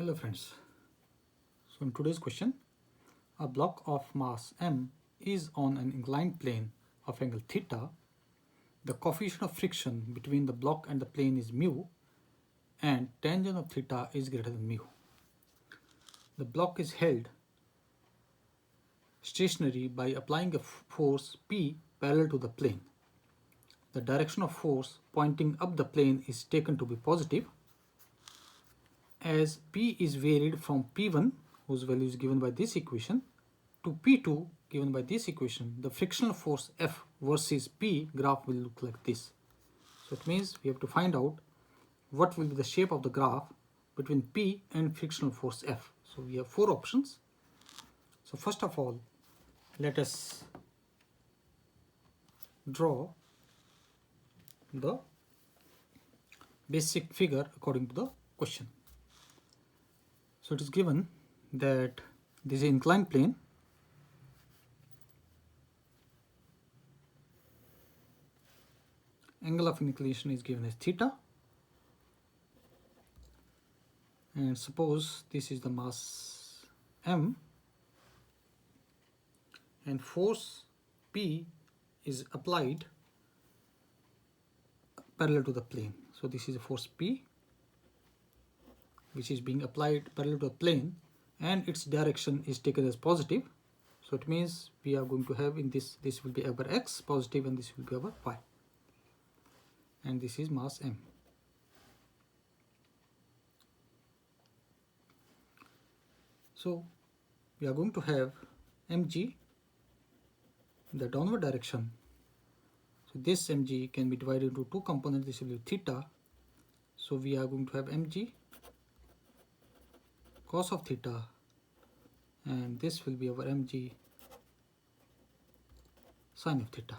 Hello friends. So in today's question, a block of mass m is on an inclined plane of angle theta. The coefficient of friction between the block and the plane is mu, and tangent of theta is greater than mu. The block is held stationary by applying a force P parallel to the plane. The direction of force pointing up the plane is taken to be positive. As P is varied from P1, whose value is given by this equation, to P2 given by this equation, the frictional force F versus P graph will look like this. So it means we have to find out what will be the shape of the graph between P and frictional force F. So we have four options. So first of all, let us draw the basic figure according to the question. So it is given that this is an inclined plane. Angle of inclination is given as theta. And suppose this is the mass m and force P is applied parallel to the plane. So this is a force P which is being applied parallel to the plane, and its direction is taken as positive. So it means we are going to have in this will be our x positive and this will be our y, and this is mass m. So we are going to have mg in the downward direction. So this mg can be divided into two components. This will be theta. So we are going to have mg cos of theta, and this will be our mg sin of theta.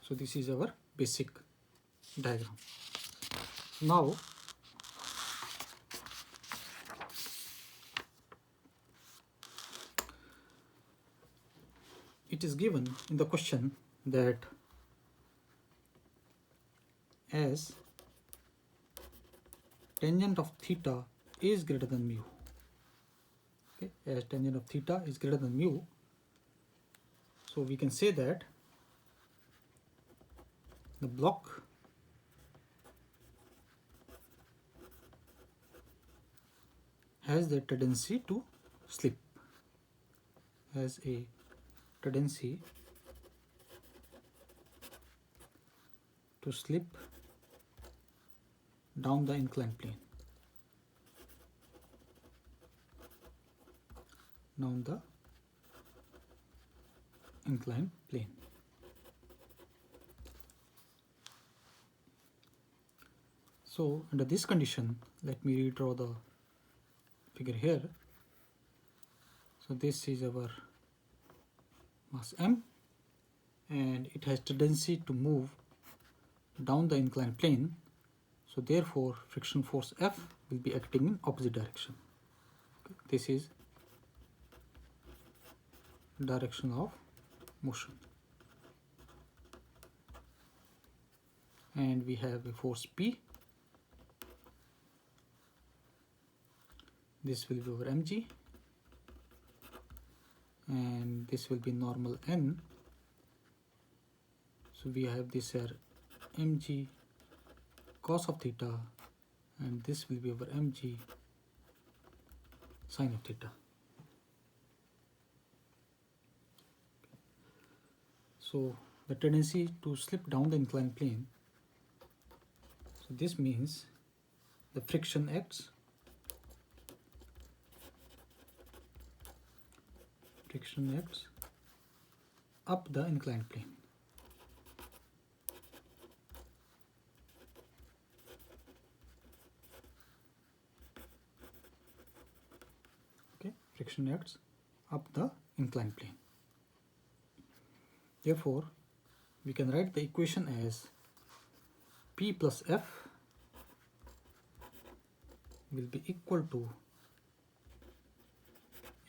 So this is our basic diagram. Now it is given in the question that as tangent of theta is greater than mu. Okay, as tangent of theta is greater than mu, so we can say that the block has the tendency to slip, has a tendency to slip down the inclined plane, down the inclined plane. So under this condition, let me redraw the figure here. So this is our mass m, and it has tendency to move down the inclined plane. So therefore friction force F will be acting in opposite direction. Okay. This is direction of motion, and we have a force P. This will be over mg, and this will be normal n. So we have this here mg cos of theta, and this will be over mg sin of theta. So the tendency to slip down the inclined plane, so this means the friction acts up the inclined plane. Okay, friction acts up the inclined plane. Therefore, we can write the equation as P plus F will be equal to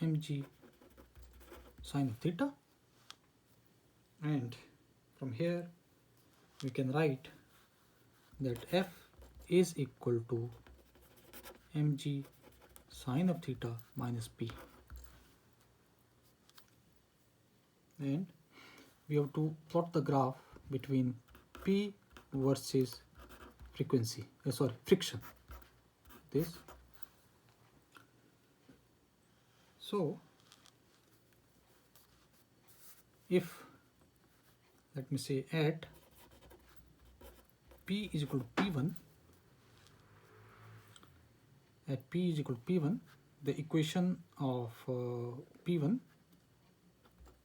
mg sin of theta, and from here we can write that F is equal to mg sine of theta minus p. And we have to plot the graph between p versus friction. This. So if, let me say, at p is equal to p1, the equation of p1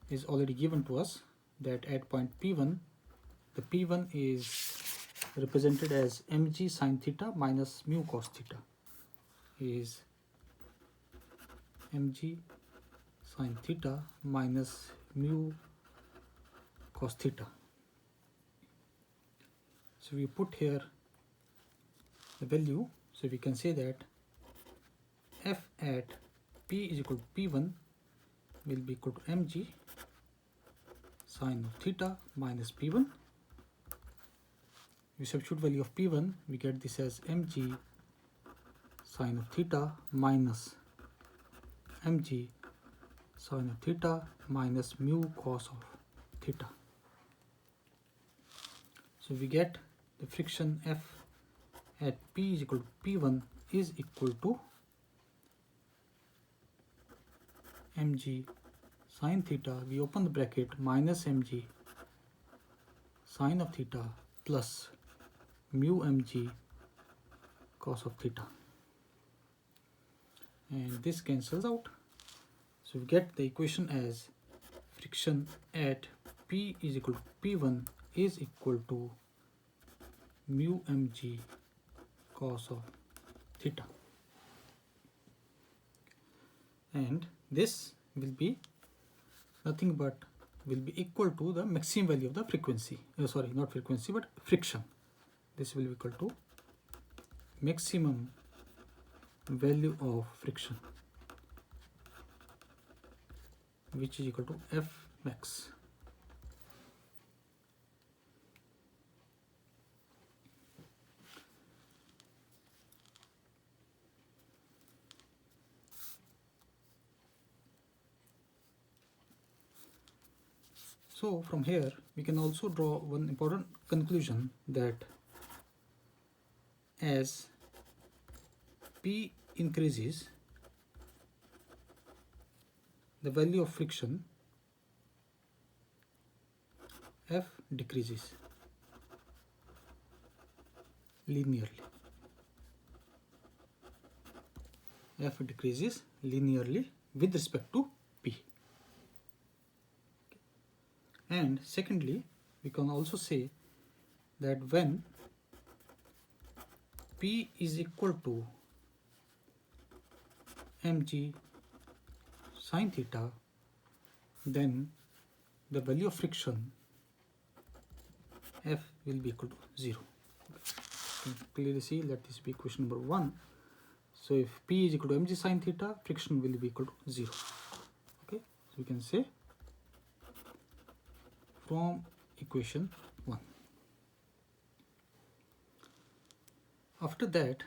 is already given to us, that at point p1, the p1 is represented as mg sine theta minus mu cos theta, is mg sine theta minus mu cos theta. So we put here the value, so we can say that f at p is equal to p1 will be equal to mg sine of theta minus p1. We substitute value of p1, we get this as mg sine of theta minus mg sine of theta minus mu cos of theta. So we get the friction F at p is equal to p1 is equal to mg sine theta, we open the bracket, minus mg sine of theta plus mu mg cos of theta, and this cancels out. So we get the equation as friction at p is equal to p1 is equal to mu mg cos of theta, and this will be nothing but will be equal to the maximum value of the frequency, not frequency but friction. This will be equal to maximum value of friction, which is equal to F max. So from here we can also draw one important conclusion, that as P increases, the value of friction F decreases linearly. F decreases linearly with respect to P. And secondly, we can also say that when P is equal to mg sine theta, then the value of friction F will be equal to 0. You can clearly see, let this be equation number 1. So if P is equal to mg sine theta, friction will be equal to 0. Okay, so we can say from equation 1. After that,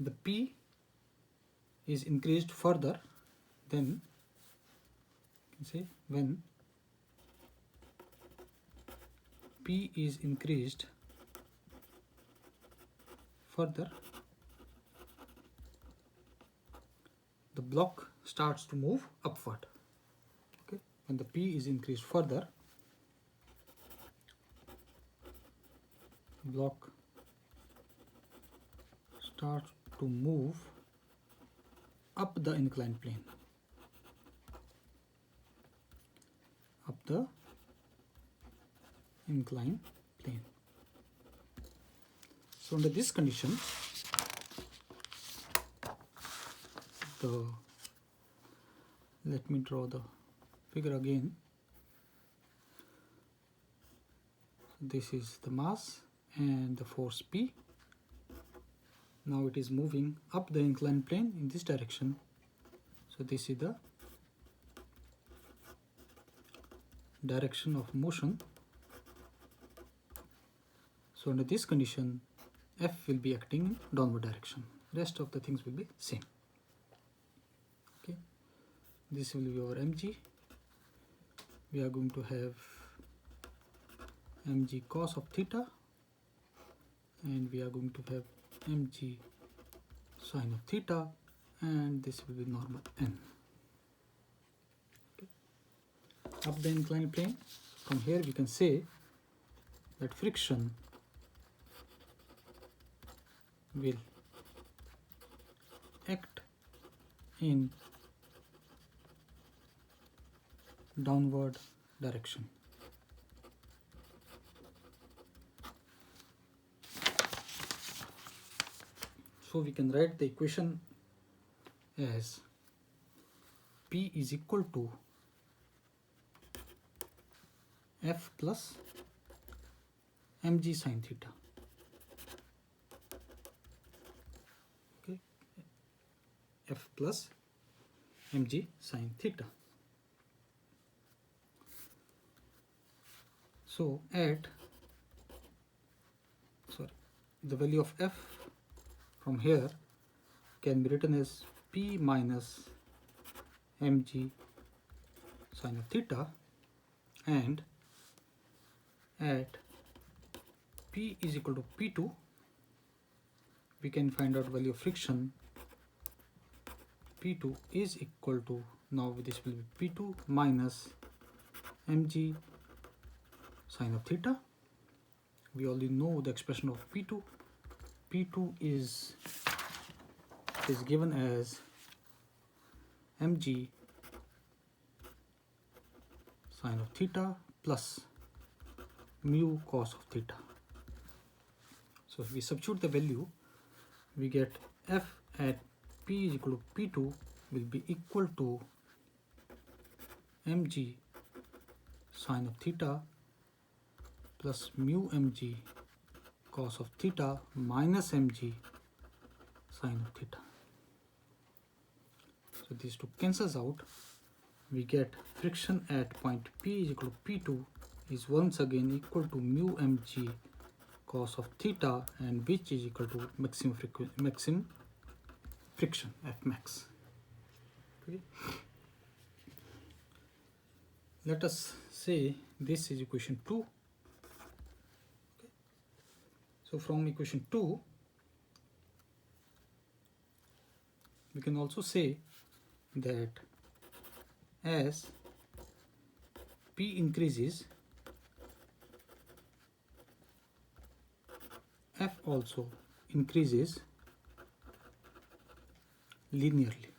the P is increased further, then you can say when P is increased further, the block starts to move upward. Okay, when the P is increased further, block starts to move up the inclined plane. Up the inclined plane. So under this condition, let me draw the figure again. This is the mass and the force P. Now it is moving up the inclined plane in this direction. So this is the direction of motion. So under this condition, F will be acting in downward direction. Rest of the things will be same. Okay, this will be our mg. We are going to have mg cos of theta, and we are going to have mg sine of theta, and this will be normal n. Okay. Up the inclined plane, from here we can say that friction will act in downward direction. So we can write the equation as P is equal to F plus mg sine theta. Okay, F plus mg sine theta. So at the value of F from here can be written as P minus mg sine of theta, and at P is equal to P2 we can find out value of friction. P2 is equal to, now this will be P2 minus mg sine of theta. We already know the expression of P2. P2 is given as mg sine of theta plus mu cos of theta. So if we substitute the value, we get F at P is equal to P2 will be equal to mg sine of theta plus mu mg cos of theta minus mg sine of theta. So these two cancels out. We get friction at point P is equal to P2 is once again equal to mu mg cos of theta, and which is equal to maximum friction F max. Okay. Let us say this is equation 2. Okay. So from equation 2 we can also say that as P increases, F also increases linearly.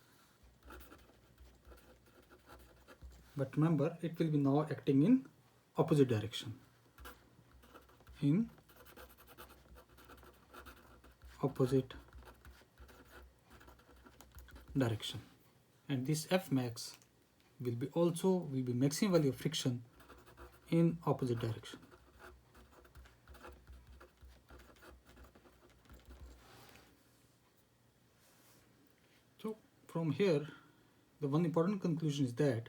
But remember, it will be now acting in opposite direction. In opposite direction. And this F max will be maximum value of friction in opposite direction. So from here, the one important conclusion is that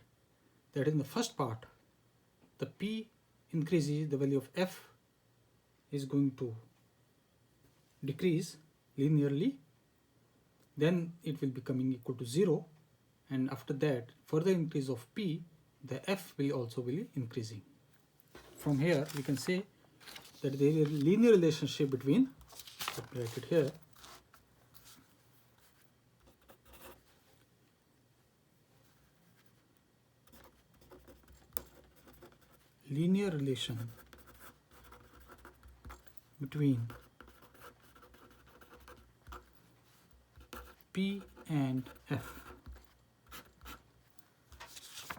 in the first part, the P increases, the value of F is going to decrease linearly, then it will be coming equal to 0, and after that further increase of P, the F will also be increasing. From here we can say that there is a linear relationship between, let me write it here, linear relation between P and F.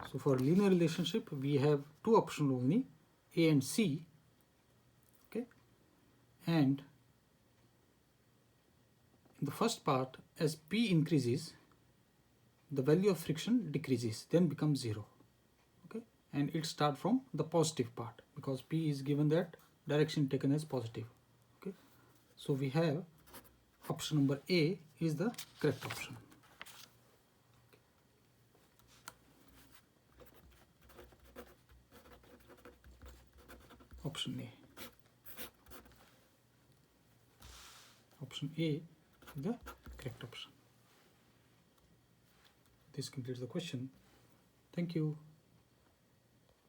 So for linear relationship we have two options only, A and C. Okay, and in the first part, as P increases, the value of friction decreases, then becomes 0. Okay, and it starts from the positive part because P is given that direction taken as positive. Okay, so we have option number A is the correct option. Option A. option A is the correct option. This completes the question. Thank you.